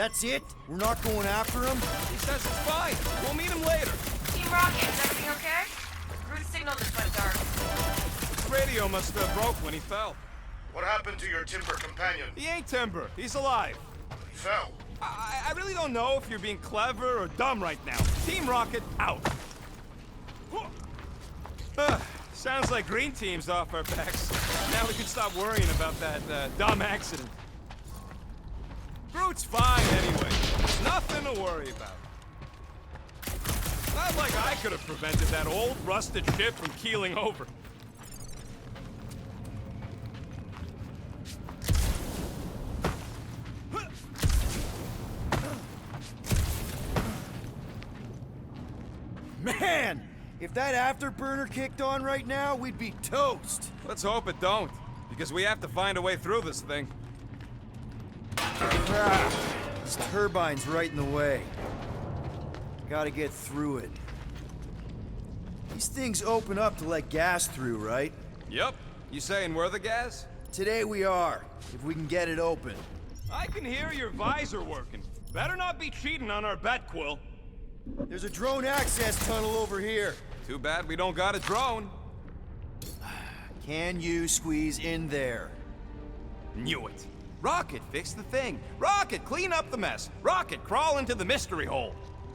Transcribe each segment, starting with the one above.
That's it? We're not going after him? He says it's fine. We'll meet him later. Team Rocket, is everything okay? Root signal just went dark. His radio must have broke when he fell. What happened to your timber companion? He ain't Timber. He's alive. He fell. I really don't know if you're being clever or dumb right now. Team Rocket, out. Sounds like Green Team's off our backs. Now we can stop worrying about that dumb accident. Groot's fine anyway. Nothing to worry about. Not like I could have prevented that old rusted ship from keeling over. Man! If that afterburner kicked on right now, we'd be toast. Let's hope it don't, because we have to find a way through this thing. Crap. This turbine's right in the way. Gotta get through it. These things open up to let gas through, right? Yep. You saying we're the gas? Today we are, if we can get it open. I can hear your visor working. Better not be cheating on our bet, Quill. There's a drone access tunnel over here. Too bad we don't got a drone. Can you squeeze in there? Knew it. Rocket, fix the thing. Rocket, clean up the mess. Rocket, crawl into the mystery hole.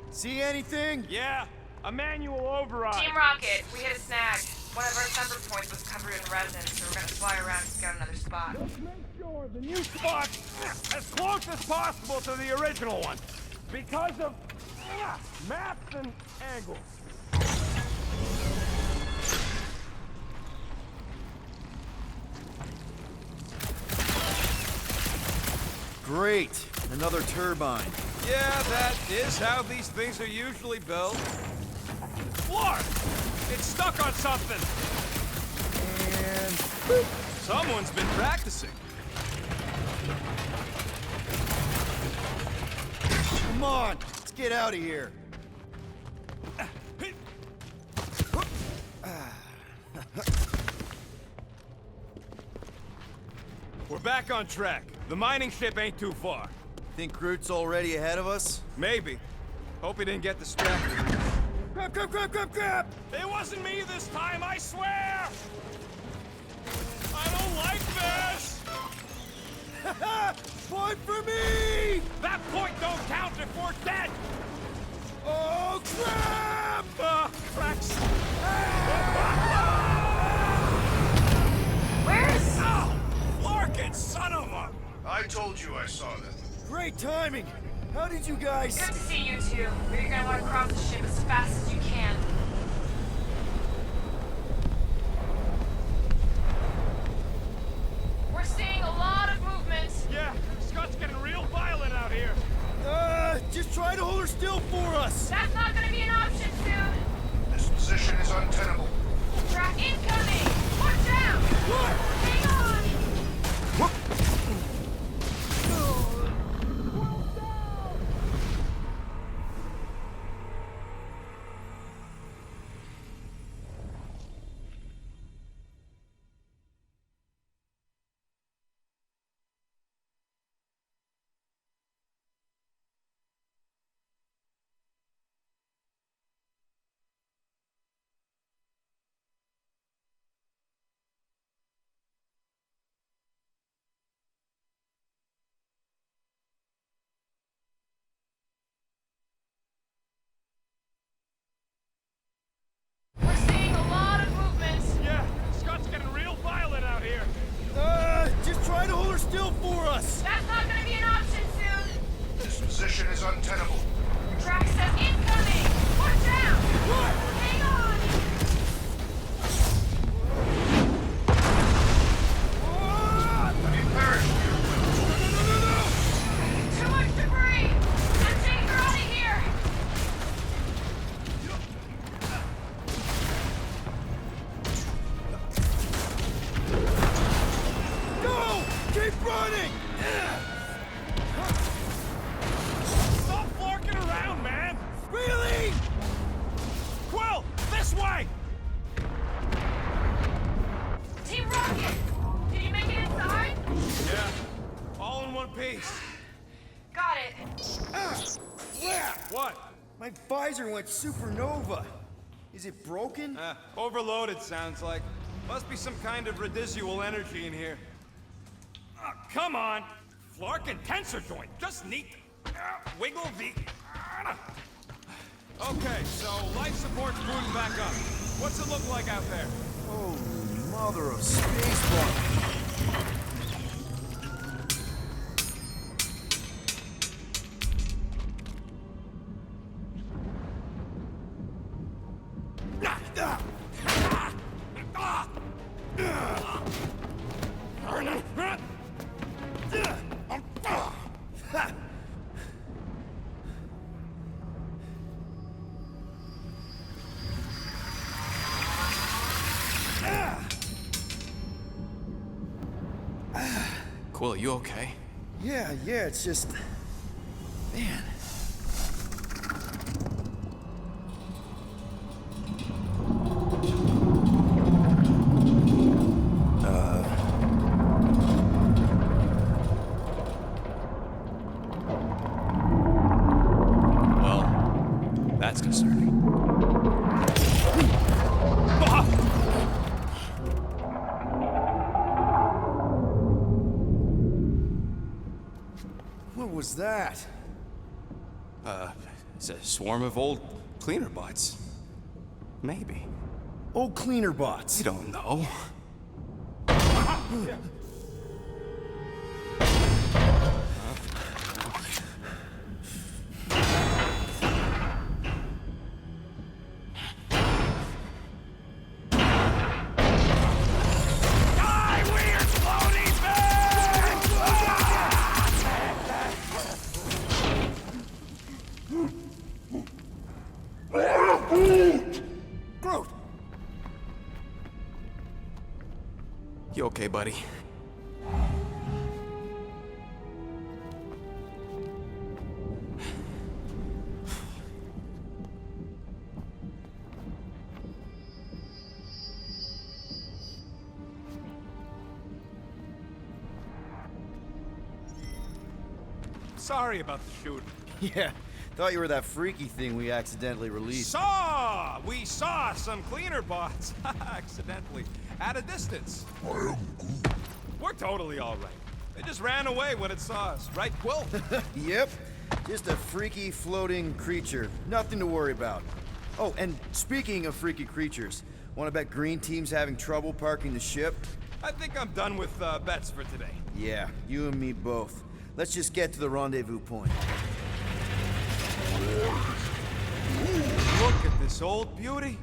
See anything? Yeah, a manual override. Team Rocket, we hit a snag. One of our sensor points was covered in resin, so we're gonna fly around and scout another spot. Let's make sure the new spot's as close as possible to the original one. Because of maps and angles. Great. Another turbine. Yeah, that is how these things are usually built. Floor! It's stuck on something! And... boop. Someone's been practicing. Come on! Let's get out of here. We're back on track. The mining ship ain't too far. Think Groot's already ahead of us? Maybe. Hope he didn't get distracted. Grab, grab, grab, grab, grab! It wasn't me this time, I swear! I don't like this! Point for me! That point don't count if we're dead! Oh, crap! Cracks! Where's... Oh! Larkin, son of a... I told you I saw that. Great timing! How did you guys... Good to see you two. But you're gonna want to cross the ship as fast as you can. We're seeing a lot of movement. Yeah, Scott's getting real violent out here. Just try to hold her still for us! That's not gonna be an option soon. This position is untenable. Track incoming! Watch out! What? Hang on! We're seeing a lot of movement. Yeah, Scott's getting real violent out here. Just try to hold her still for us! That's not gonna be an option soon. This position is untenable. Track says incoming! Watch out! What? Hang on! Have you perished here, Will? Too much debris! I'm taking her out of here! Go! Keep running! Stop forking around, man! Really? Quill, this way! Team Rocket! Did you make it inside? Yeah, all in one piece. Got it. What? My visor went supernova. Is it broken? Overloaded, sounds like. Must be some kind of residual energy in here. Come on! Flark and tensor joint, just neat. Wiggle the... Okay, so life support's booting back up. What's it look like out there? Holy mother of spacebar. Quill, you okay? Yeah, it's just... Man. Well, that's concerning. What was that? It's a swarm of old cleaner bots. Maybe. Old cleaner bots. You don't know. Groot! You okay, buddy? Sorry about the shoot. Yeah, thought you were that freaky thing we accidentally released. We saw some cleaner bots. Accidentally. At a distance. We're totally all right. They just ran away when it saw us. Right, Quill? Yep, just a freaky floating creature. Nothing to worry about. Oh, and speaking of freaky creatures, wanna bet Green Team's having trouble parking the ship? I think I'm done with bets for today. Yeah, you and me both. Let's just get to the rendezvous point. Look at this old beauty.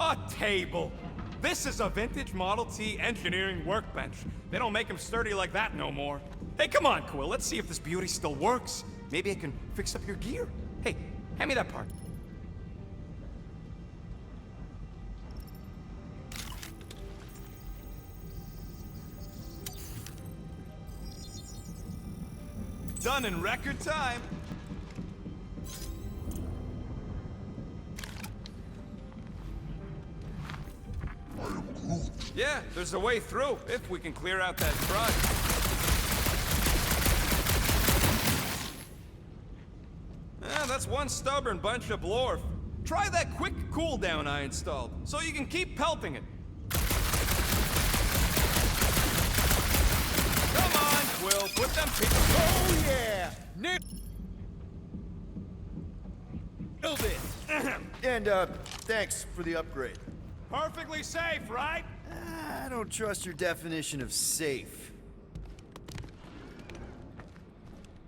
A table. This is a vintage Model T engineering workbench. They don't make them sturdy like that no more. Hey, come on, Quill. Let's see if this beauty still works. Maybe I can fix up your gear. Hey, hand me that part. Done in record time. Yeah, there's a way through, if we can clear out that truck. That's one stubborn bunch of blorf. Try that quick cooldown I installed, so you can keep pelting it. Come on, Quill, put them people... Oh yeah! Nailed it! And, thanks for the upgrade. Perfectly safe, right? I don't trust your definition of safe.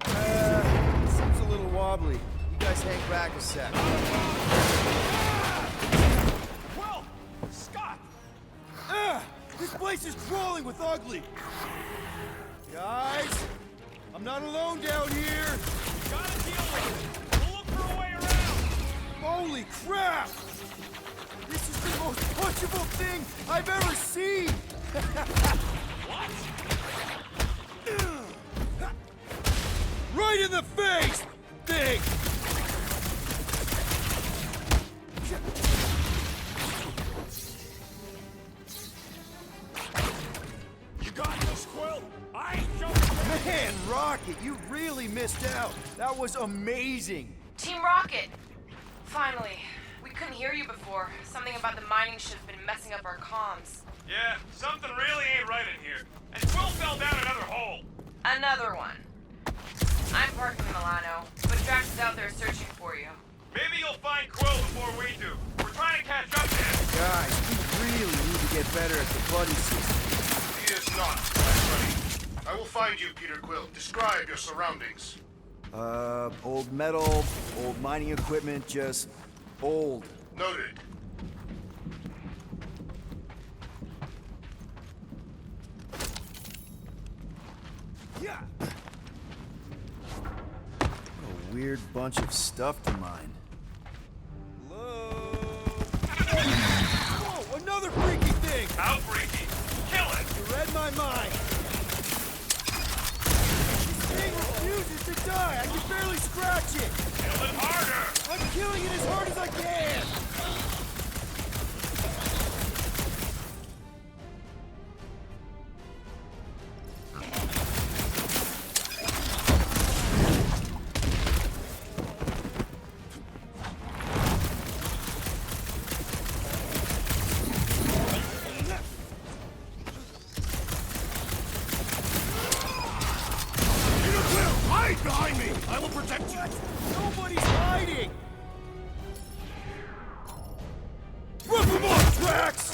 Seems a little wobbly. You guys hang back a sec. Quill! Scott! This place is crawling with ugly! Guys, I'm not alone down here! Gotta deal with it! We'll look for a way around! Holy crap! This is the most punchable thing I've ever seen! What? Right in the face! Thing! You got this, Quill! I ain't joking! Man, Rocket, you really missed out. That was amazing. Team Rocket! Finally. We couldn't hear you before. Something about the mining ship's been messing up our comms. Yeah, something really ain't right in here. And Quill fell down another hole. Another one. I'm parked in Milano, but Drax is out there searching for you. Maybe you'll find Quill before we do. We're trying to catch up to him. Guys, we really need to get better at the buddy system. He is not, my buddy. I will find you, Peter Quill. Describe your surroundings. Old metal, old mining equipment, just old. Noted. Yeah. What a weird bunch of stuff to mine. Hello? Whoa, another freaky thing! How freaky. Kill it. You read my mind. This thing refuses to die. I can barely scratch it. Kill it harder. I'm killing it as hard as I can. Hide behind me! I will protect you! Nobody's hiding! Rip him off, Drax!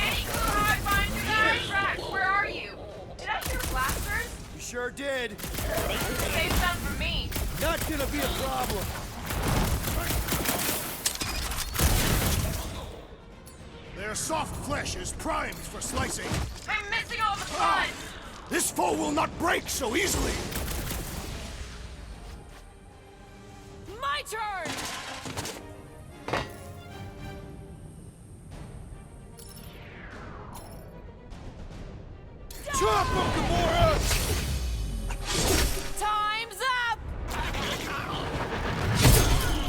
Any clue how I find you guys? Drax, where are you? Did I hear blasters? You sure did. Save some for me. Not gonna be a problem. Their soft flesh is primed for slicing. I'm missing all the fun. This foe will not break so easily! My turn! Chop him, Gamora! Time's up!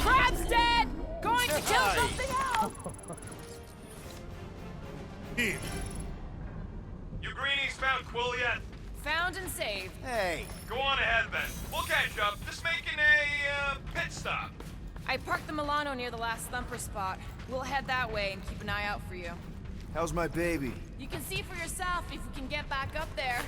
Crab's dead! Going to kill something else! Eve, You greenies found Quill yet? Found and saved. Hey, Go on ahead then. We'll catch up. Just making a pit stop. I parked the Milano near the last thumper spot. We'll head that way and keep an eye out for you. how's my baby? You can see for yourself if we can get back up there.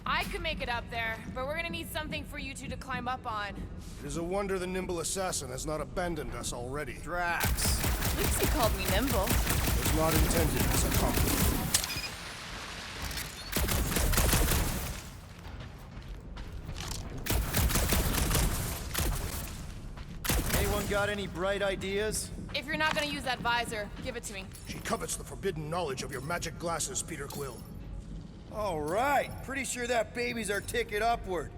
I could make it up there, but we're gonna need something for you two to climb up on. it is a wonder the nimble assassin has not abandoned us already. Drax. At least he called me nimble. Was not intended as a compliment. Anyone got any bright ideas? If you're not gonna use that visor, give it to me. She covets the forbidden knowledge of your magic glasses, Peter Quill. All right, pretty sure that baby's our ticket upward.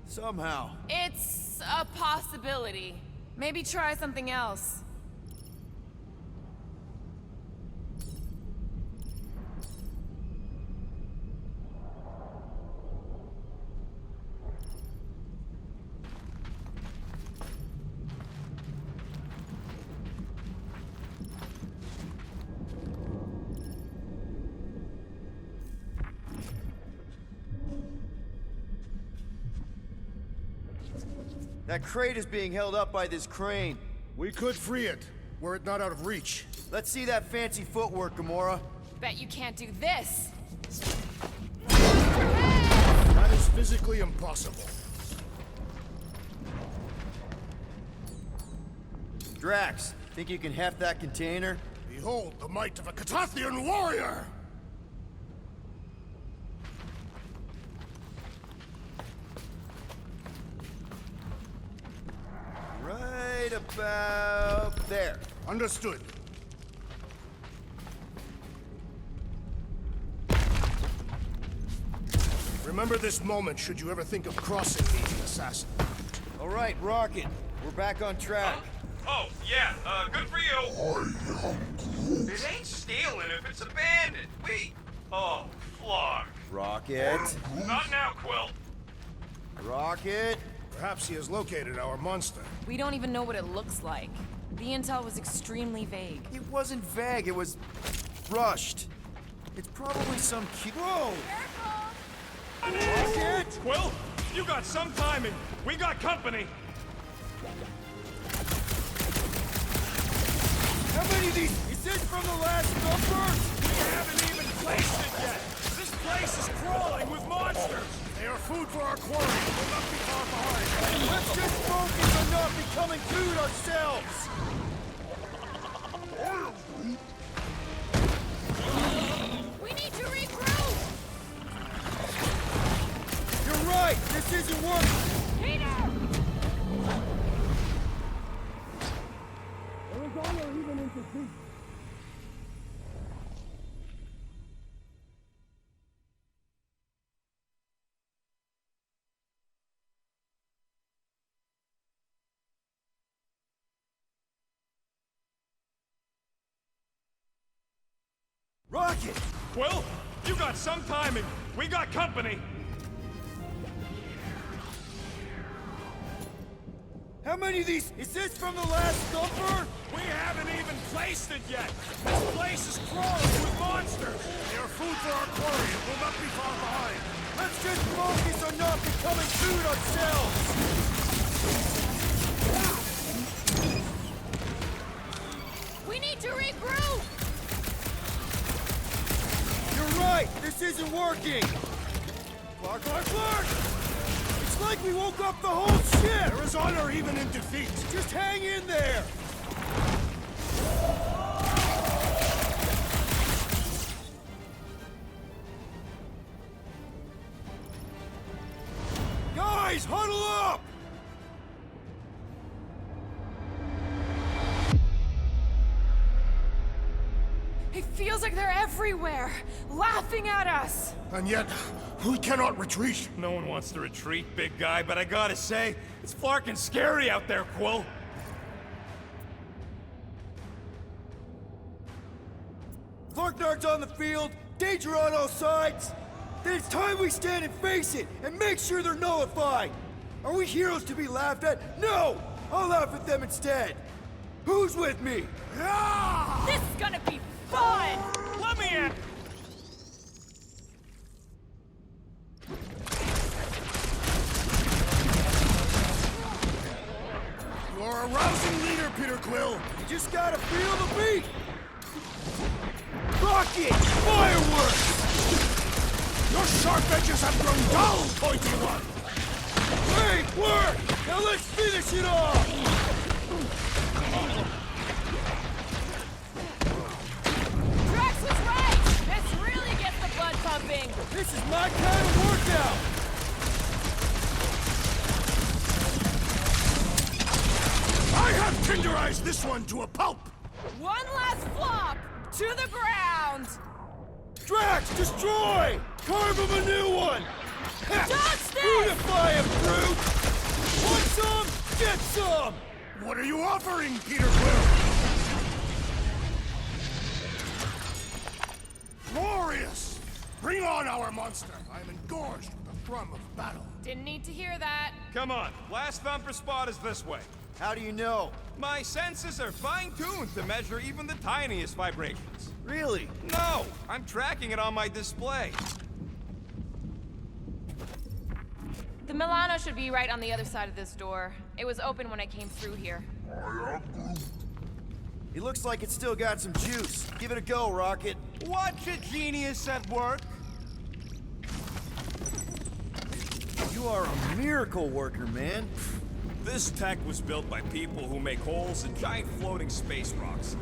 Somehow. It's a possibility. Maybe try something else. That crate is being held up by this crane. We could free it, were it not out of reach. Let's see that fancy footwork, Gamora. Bet you can't do this. That is physically impossible. Drax, think you can heft that container? Behold the might of a Catathian warrior! Right about there. Understood. Remember this moment should you ever think of crossing me, assassin. All right, Rocket. We're back on track. Oh, yeah, good for you. It ain't stealing if it's abandoned. Oh, Flark. Rocket. Not now, Quill. Rocket. Perhaps he has located our monster. We don't even know what it looks like. The intel was extremely vague. It wasn't vague, it was rushed. It's probably some cute. Whoa! Rocket! Quill, you got some timing. We got company. How many of these? Is this from the last number? We haven't even placed it yet. This place is crawling with monsters. They are food for our quarry. We'll not be far behind. Let's just focus on not becoming food ourselves! We need to regroup! You're right! This isn't working! Peter! Rocket! Quill, you got some timing. We got company. How many of these? Is this from the last number? We haven't even placed it yet. This place is crawling with monsters. They are food for our quarry and will not be far behind. Let's just focus on not becoming food ourselves! We need to regroup! You're right! This isn't working! Clark, Clark, Clark! It's like we woke up the whole ship! There is honor even in defeat. Just hang in there! Guys, huddle up! It feels like they're everywhere, laughing at us! And yet, we cannot retreat. No one wants to retreat, big guy, but I gotta say, it's flarkin' scary out there, Quill. Clarknard's on the field, danger on all sides. Then it's time we stand and face it, and make sure they're nullified. Are we heroes to be laughed at? No! I'll laugh at them instead. Who's with me? Ah! This is gonna be fun! Let me in! You are a rousing leader, Peter Quill. You just gotta feel the beat. Rocket! Fireworks! Your sharp edges have grown dull, pointy one. Great work! Now let's finish it off! Drax was right! This really gets the blood pumping! This is my kind of workout! I have tenderized this one to a pulp. One last flop! To the ground! Drax, destroy! Carve him a new one! Ha! Dodge this! Beautify him, brute! Want some? Get some! What are you offering, Peter Quill? Glorious! Bring on our monster! I am engorged with the thrum of battle. Didn't need to hear that. Come on, last thumper spot is this way. How do you know? My senses are fine-tuned to measure even the tiniest vibrations. Really? No, I'm tracking it on my display. The Milano should be right on the other side of this door. It was open when I came through here. It looks like it's still got some juice. Give it a go, Rocket. Watch a genius at work. You are a miracle worker, man. This tech was built by people who make holes in giant floating space rocks.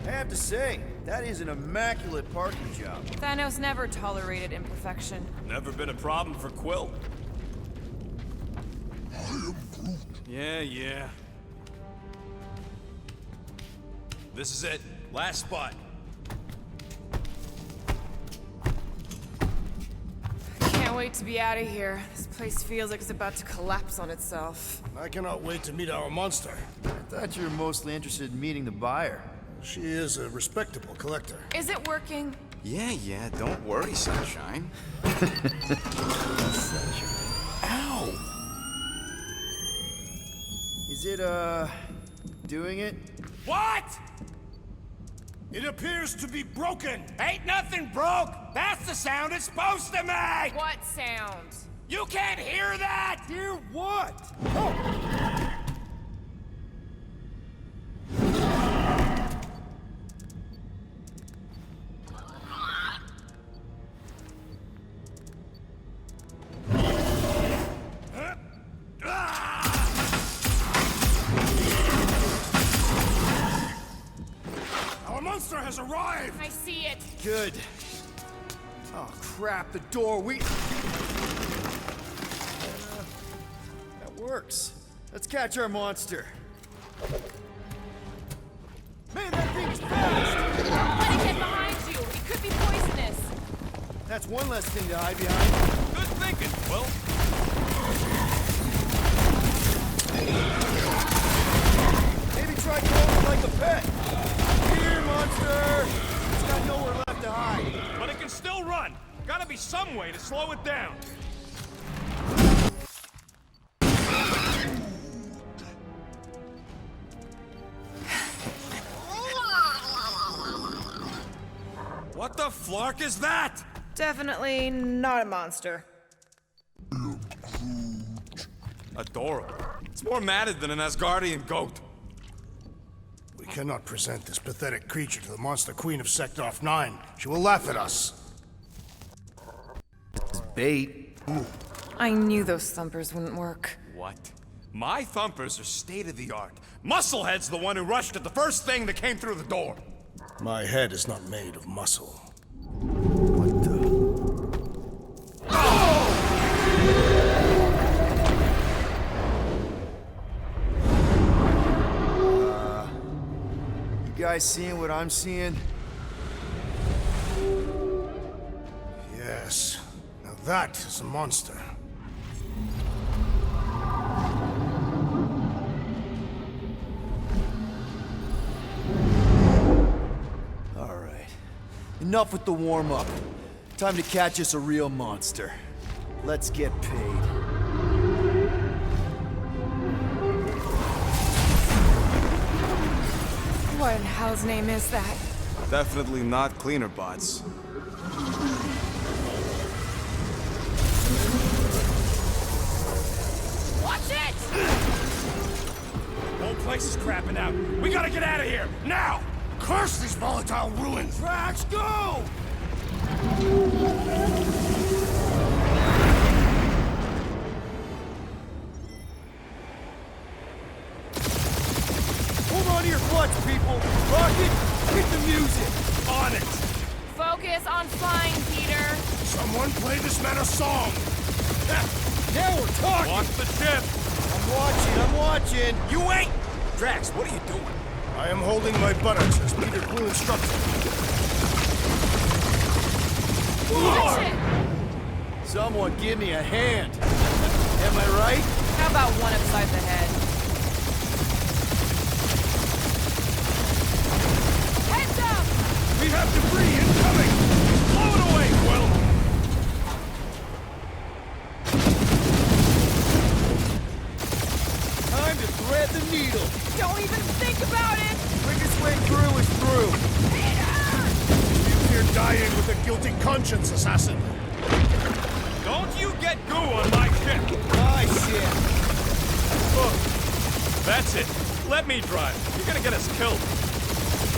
I have to say, that is an immaculate parking job. Thanos never tolerated imperfection. Never been a problem for Quill. Yeah. This is it. Last spot. Can't wait to be out of here. This place feels like it's about to collapse on itself. I cannot wait to meet our monster. thought you were mostly interested in meeting the buyer. She is a respectable collector. Is it working? Yeah, don't worry, Sunshine. Ow! Is it, doing it? What? It appears to be broken. Ain't nothing broke. That's the sound it's supposed to make. What sound? You can't hear that. Hear what? Oh! Our monster has arrived. I see it. Good. Oh, crap, the door, that works. Let's catch our monster. Man, that thing's fast! Let it get behind you. It could be poisonous. That's one less thing to hide behind. Good thinking, Quill. Maybe try calling it like a pet. Here, monster! It's got nowhere left to hide. But it can still run. Gotta be some way to slow it down. What the flark is that? Definitely not a monster. Adorable. It's more matted than an Asgardian goat. We cannot present this pathetic creature to the monster queen of Sector 9. She will laugh at us. Bait. I knew those thumpers wouldn't work. What? My thumpers are state-of-the-art. Musclehead's the one who rushed at the first thing that came through the door. My head is not made of muscle. What the? You guys seeing what I'm seeing? Yes. Now that is a monster. All right. Enough with the warm-up. Time to catch us a real monster. Let's get paid. What in hell's name is that? Definitely not cleaner bots. Watch it! Whole place is crapping out. We gotta get out of here, now! Curse these volatile ruins! Drax, go! Hold on to your butts, people! Rocket, hit the music! On it! Focus on flying, Peter. Someone play this man a song! Now we're talking! Watch the ship! I'm watching! You ain't! Drax, what are you doing? I am holding my buttocks as Peter Quill instructed. Catch it! Someone give me a hand! Am I right? How about one upside the head? Heads up! We have debris incoming! Blow it away, Quill! Time to thread the needle! Don't even think about it! Quickest way through is through! You fear dying with a guilty conscience, assassin. Don't you get goo on my ship! My shit! Look, that's it. Let me drive. You're gonna get us killed.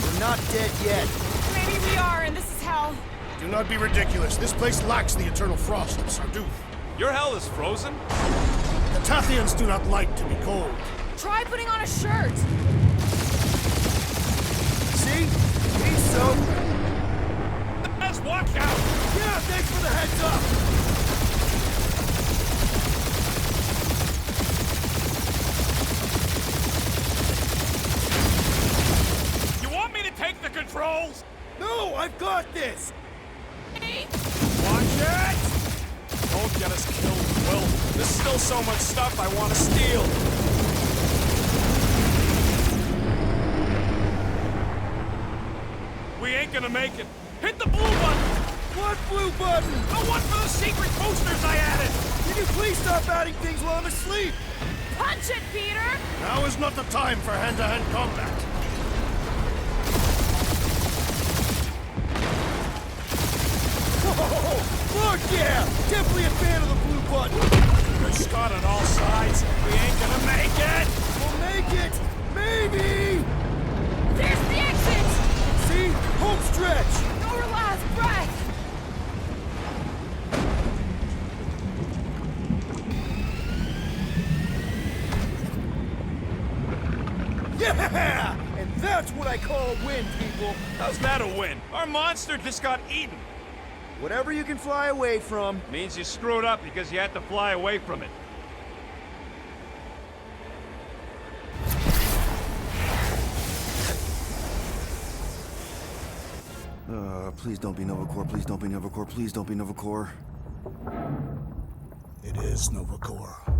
We're not dead yet. Maybe we are, and this is hell. Do not be ridiculous. This place lacks the eternal frost of Sarduth. Your hell is frozen? The Tathians do not like to be cold. Try putting on a shirt. See? He's soaked. Let's watch out! Yeah, thanks for the heads up! You want me to take the controls? No, I've got this! Watch it! Don't get us killed, Will. There's still so much stuff I want to steal. We ain't gonna make it. Hit the blue button! What blue button? The one for the secret boosters I added! Can you please stop adding things while I'm asleep? Punch it, Peter! Now is not the time for hand-to-hand combat. Whoa! Fuck yeah! Definitely a fan of the blue button. There's Scott on all sides. We ain't gonna make it! We'll make it! Maybe! There's the exit! See? Home stretch! Your last breath! Yeah! And that's what I call a win, people. How's that a win? Our monster just got eaten. Whatever you can fly away from. Means you screwed up because you had to fly away from it. Please don't be Nova Corps, please don't be Nova Corps, please don't be Nova Corps. It is Nova Corps.